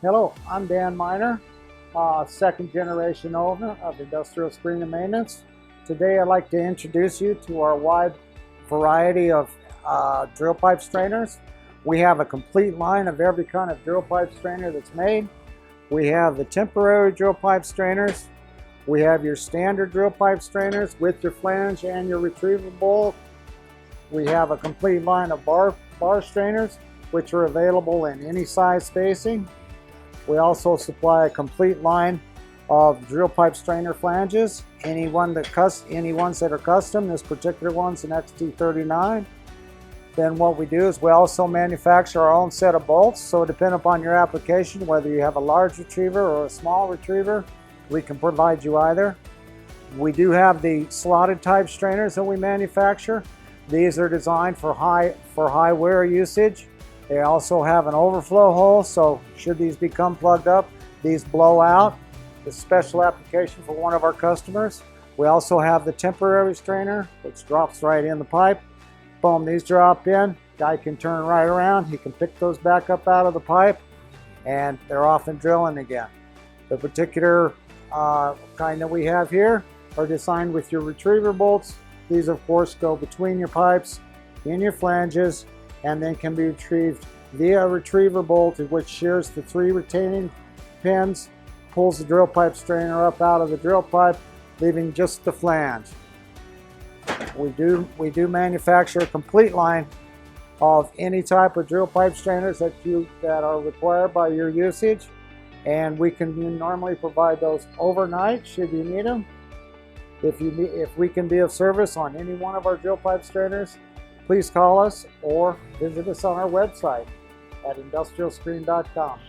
Hello, I'm Dan Miner, second generation owner of Industrial Screen and Maintenance. Today I'd like to introduce you to our wide variety of drill pipe strainers. We have a complete line of every kind of drill pipe strainer that's made. We have the temporary drill pipe strainers. We have your standard drill pipe strainers with your flange and your retriever bolt. We have a complete line of bar strainers, which are available in any size spacing. We also supply a complete line of drill pipe strainer flanges. Any ones that are custom. This particular one's an XT39. Then what we do is we also manufacture our own set of bolts. So depending upon your application, whether you have a large retriever or a small retriever, we can provide you either. We do have the slotted type strainers that we manufacture. These are designed for high wear usage. They also have an overflow hole, so should these become plugged up, these blow out. It's a special application for one of our customers. We also have the temporary strainer, which drops right in the pipe. Boom, these drop in. Guy can turn right around. He can pick those back up out of the pipe, and they're off and drilling again. The particular kind that we have here are designed with your retriever bolts. These, of course, go between your pipes, in your flanges, and then can be retrieved via a retriever bolt, which shears the 3 retaining pins, pulls the drill pipe strainer up out of the drill pipe, leaving just the flange. We do manufacture a complete line of any type of drill pipe strainers that are required by your usage, and we can normally provide those overnight should you need them. If we can be of service on any one of our drill pipe strainers, please call us or visit us on our website at industrialscreen.com.